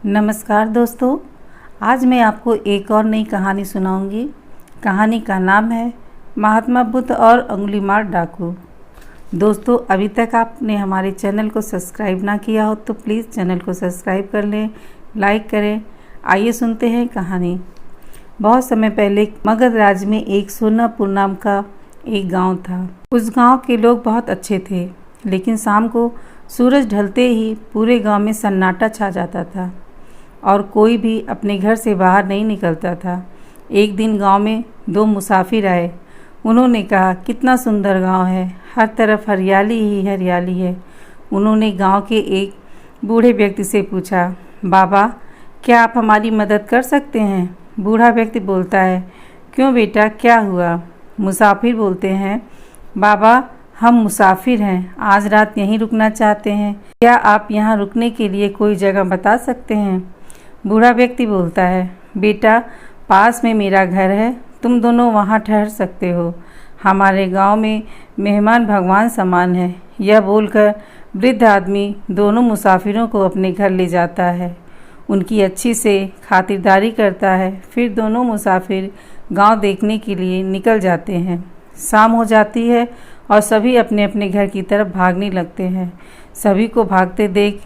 नमस्कार दोस्तों, आज मैं आपको एक और नई कहानी सुनाऊंगी। कहानी का नाम है महात्मा बुद्ध और अंगुलीमाल डाकू। दोस्तों, अभी तक आपने हमारे चैनल को सब्सक्राइब ना किया हो तो प्लीज़ चैनल को सब्सक्राइब कर लें, लाइक करें। आइए सुनते हैं कहानी। बहुत समय पहले मगध राज्य में एक सोनापुर नाम का एक गांव था। उस गांव के लोग बहुत अच्छे थे, लेकिन शाम को सूरज ढलते ही पूरे गांव में सन्नाटा छा जाता था और कोई भी अपने घर से बाहर नहीं निकलता था। एक दिन गांव में दो मुसाफिर आए। उन्होंने कहा, कितना सुंदर गांव है, हर तरफ हरियाली ही हरियाली है। उन्होंने गांव के एक बूढ़े व्यक्ति से पूछा, बाबा, क्या आप हमारी मदद कर सकते हैं? बूढ़ा व्यक्ति बोलता है, क्यों बेटा, क्या हुआ? मुसाफिर बोलते हैं, बाबा, हम मुसाफिर हैं, आज रात यहीं रुकना चाहते हैं। क्या आप यहाँ रुकने के लिए कोई जगह बता सकते हैं? बूढ़ा व्यक्ति बोलता है, बेटा, पास में मेरा घर है, तुम दोनों वहाँ ठहर सकते हो। हमारे गांव में मेहमान भगवान समान है। यह बोलकर वृद्ध आदमी दोनों मुसाफिरों को अपने घर ले जाता है, उनकी अच्छी से खातिरदारी करता है। फिर दोनों मुसाफिर गांव देखने के लिए निकल जाते हैं। शाम हो जाती है और सभी अपने अपने घर की तरफ भागने लगते हैं। सभी को भागते देख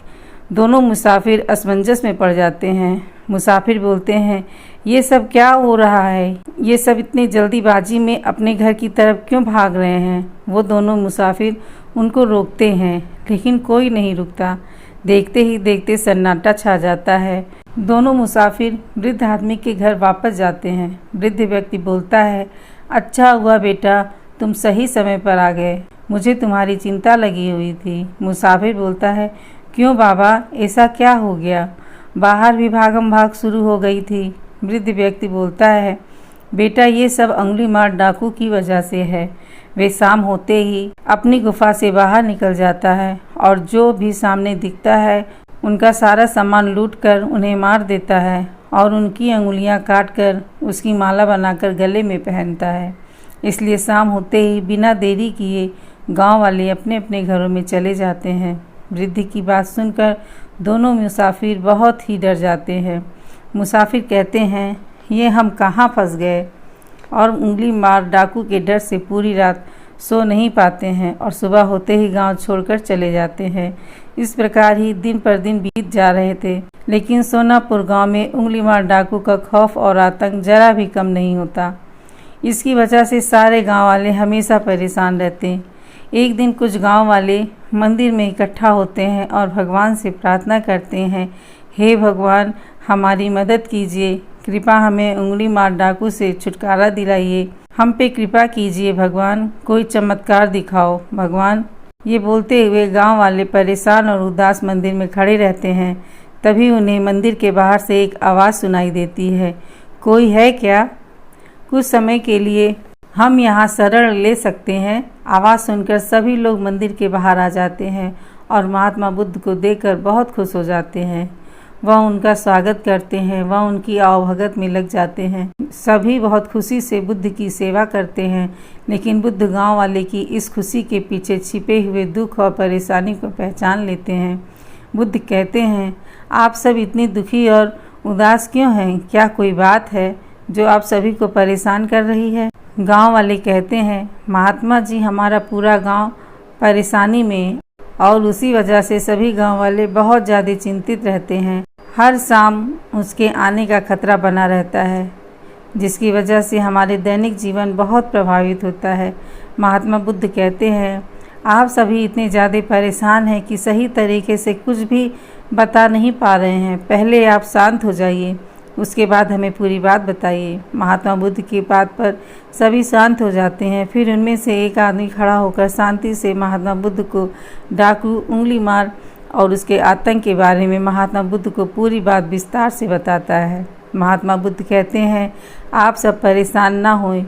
दोनों मुसाफिर असमंजस में पड़ जाते हैं। मुसाफिर बोलते हैं, ये सब क्या हो रहा है? ये सब इतनी जल्दीबाजी में अपने घर की तरफ क्यों भाग रहे हैं? वो दोनों मुसाफिर उनको रोकते हैं, लेकिन कोई नहीं रुकता। देखते ही देखते सन्नाटा छा जाता है। दोनों मुसाफिर वृद्ध आदमी के घर वापस जाते हैं। वृद्ध व्यक्ति बोलता है, अच्छा हुआ बेटा, तुम सही समय पर आ गए, मुझे तुम्हारी चिंता लगी हुई थी। मुसाफिर बोलता है, क्यों बाबा, ऐसा क्या हो गया? बाहर भी भागम भाग शुरू हो गई थी। वृद्ध व्यक्ति बोलता है, बेटा, ये सब अंगुलीमाल डाकू की वजह से है। वे शाम होते ही अपनी गुफा से बाहर निकल जाता है और जो भी सामने दिखता है उनका सारा सामान लूटकर उन्हें मार देता है और उनकी अंगुलियां काटकर उसकी माला बनाकर गले में पहनता है। इसलिए शाम होते ही बिना देरी किए गांव वाले अपने अपने घरों में चले जाते हैं। वृद्ध की बात सुनकर दोनों मुसाफिर बहुत ही डर जाते हैं। मुसाफिर कहते हैं, ये हम कहाँ फंस गए, और अंगुलीमाल डाकू के डर से पूरी रात सो नहीं पाते हैं और सुबह होते ही गांव छोड़कर चले जाते हैं। इस प्रकार ही दिन पर दिन बीत जा रहे थे, लेकिन सोनापुर गांव में अंगुलीमाल डाकू का खौफ और आतंक जरा भी कम नहीं होता। इसकी वजह से सारे गांव वाले हमेशा परेशान रहते हैं। एक दिन कुछ गांव वाले मंदिर में इकट्ठा होते हैं और भगवान से प्रार्थना करते हैं, हे भगवान, हमारी मदद कीजिए, कृपा हमें अंगुलीमाल डाकू से छुटकारा दिलाइए, हम पे कृपा कीजिए भगवान, कोई चमत्कार दिखाओ भगवान। ये बोलते हुए गांव वाले परेशान और उदास मंदिर में खड़े रहते हैं। तभी उन्हें मंदिर के बाहर से एक आवाज़ सुनाई देती है, कोई है क्या? कुछ समय के लिए हम यहाँ शरण ले सकते हैं। आवाज़ सुनकर सभी लोग मंदिर के बाहर आ जाते हैं और महात्मा बुद्ध को देखकर बहुत खुश हो जाते हैं। वह उनका स्वागत करते हैं, वह उनकी आवभगत में लग जाते हैं। सभी बहुत खुशी से बुद्ध की सेवा करते हैं, लेकिन बुद्ध गांव वाले की इस खुशी के पीछे छिपे हुए दुख और परेशानी को पहचान लेते हैं। बुद्ध कहते हैं, आप सब इतनी दुखी और उदास क्यों हैं? क्या कोई बात है जो आप सभी को परेशान कर रही है? गांव वाले कहते हैं, महात्मा जी, हमारा पूरा गांव परेशानी में और उसी वजह से सभी गांव वाले बहुत ज़्यादा चिंतित रहते हैं। हर शाम उसके आने का खतरा बना रहता है, जिसकी वजह से हमारे दैनिक जीवन बहुत प्रभावित होता है। महात्मा बुद्ध कहते हैं, आप सभी इतने ज़्यादा परेशान हैं कि सही तरीके से कुछ भी बता नहीं पा रहे हैं। पहले आप शांत हो जाइए, उसके बाद हमें पूरी बात बताइए। महात्मा बुद्ध की बात पर सभी शांत हो जाते हैं। फिर उनमें से एक आदमी खड़ा होकर शांति से महात्मा बुद्ध को डाकू अंगुलीमाल और उसके आतंक के बारे में महात्मा बुद्ध को पूरी बात विस्तार से बताता है। महात्मा बुद्ध कहते हैं, आप सब परेशान ना होएं,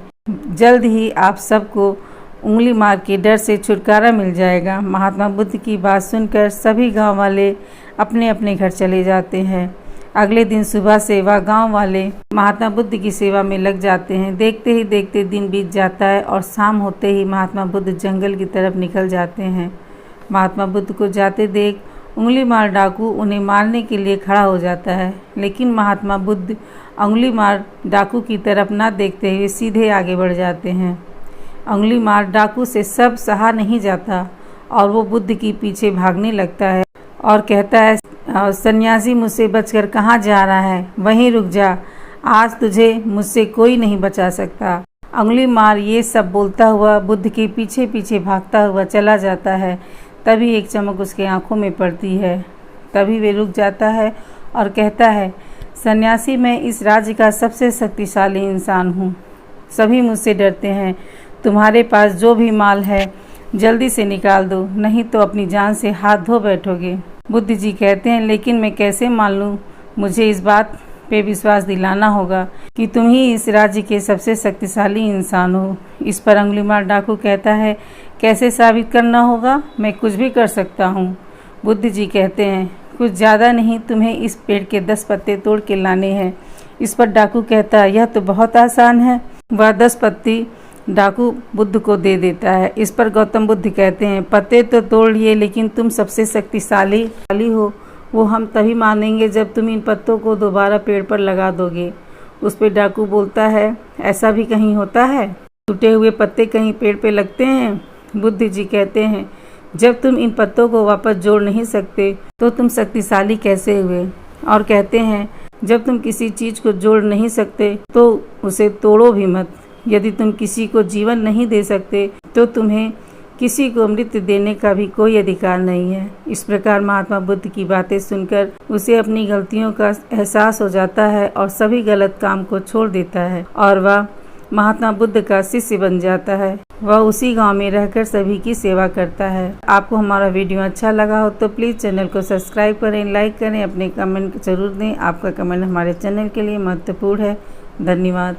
जल्द ही आप सबको अंगुलीमाल के डर से छुटकारा मिल जाएगा। महात्मा बुद्ध की बात सुनकर सभी गांव वाले अपने अपने घर चले जाते हैं। अगले दिन सुबह से वह गांव वाले महात्मा बुद्ध की सेवा में लग जाते हैं। देखते ही देखते दिन बीत जाता है और शाम होते ही महात्मा बुद्ध जंगल की तरफ निकल जाते हैं। महात्मा बुद्ध को जाते देख उंगली मार डाकू उन्हें मारने के लिए खड़ा हो जाता है, लेकिन महात्मा बुद्ध उंगली मार डाकू की तरफ न देखते हुए सीधे आगे बढ़ जाते हैं। उंगली मार डाकू से सब सहा नहीं जाता और वो बुद्ध के पीछे भागने लगता है और कहता है, सन्यासी मुझसे बचकर कहाँ जा रहा है? वहीं रुक जा, आज तुझे मुझसे कोई नहीं बचा सकता। उंगली मार ये सब बोलता हुआ बुद्ध के पीछे पीछे भागता हुआ चला जाता है। तभी एक चमक उसके आंखों में पड़ती है। तभी वे रुक जाता है और कहता है, सन्यासी, मैं इस राज्य का सबसे शक्तिशाली इंसान हूँ। सभी मुझसे डरते हैं। तुम्हारे पास जो भी माल है जल्दी से निकाल दो, नहीं तो अपनी जान से हाथ धो बैठोगे। बुद्ध जी कहते हैं, लेकिन मैं कैसे मान लूँ? मुझे इस बात पे विश्वास दिलाना होगा कि तुम ही इस राज्य के सबसे शक्तिशाली इंसान हो। इस पर उंगली मार डाकू कहता है, कैसे साबित करना होगा? मैं कुछ भी कर सकता हूँ। बुद्ध जी कहते हैं, कुछ ज़्यादा नहीं, तुम्हें इस पेड़ के 10 पत्ते तोड़ के लाने हैं। इस पर डाकू कहता है, यह तो बहुत आसान है। वह 10 पत्ती डाकू बुद्ध को दे देता है। इस पर गौतम बुद्ध कहते हैं, पत्ते तो तोड़ लिए, लेकिन तुम सबसे शक्तिशाली हो वो हम तभी मानेंगे जब तुम इन पत्तों को दोबारा पेड़ पर लगा दोगे। उस पर डाकू बोलता है, ऐसा भी कहीं होता है? टूटे हुए पत्ते कहीं पेड़ पे लगते हैं? बुद्ध जी कहते हैं, जब तुम इन पत्तों को वापस जोड़ नहीं सकते तो तुम शक्तिशाली कैसे हुए? और कहते हैं, जब तुम किसी चीज़ को जोड़ नहीं सकते तो उसे तोड़ो भी मत। यदि तुम किसी को जीवन नहीं दे सकते तो तुम्हें किसी को मृत्यु देने का भी कोई अधिकार नहीं है। इस प्रकार महात्मा बुद्ध की बातें सुनकर उसे अपनी गलतियों का एहसास हो जाता है और सभी गलत काम को छोड़ देता है और वह महात्मा बुद्ध का शिष्य बन जाता है। वह उसी गांव में रहकर सभी की सेवा करता है। आपको हमारा वीडियो अच्छा लगा हो तो प्लीज़ चैनल को सब्सक्राइब करें, लाइक करें, अपने कमेंट जरूर दें। आपका कमेंट हमारे चैनल के लिए महत्वपूर्ण है। धन्यवाद।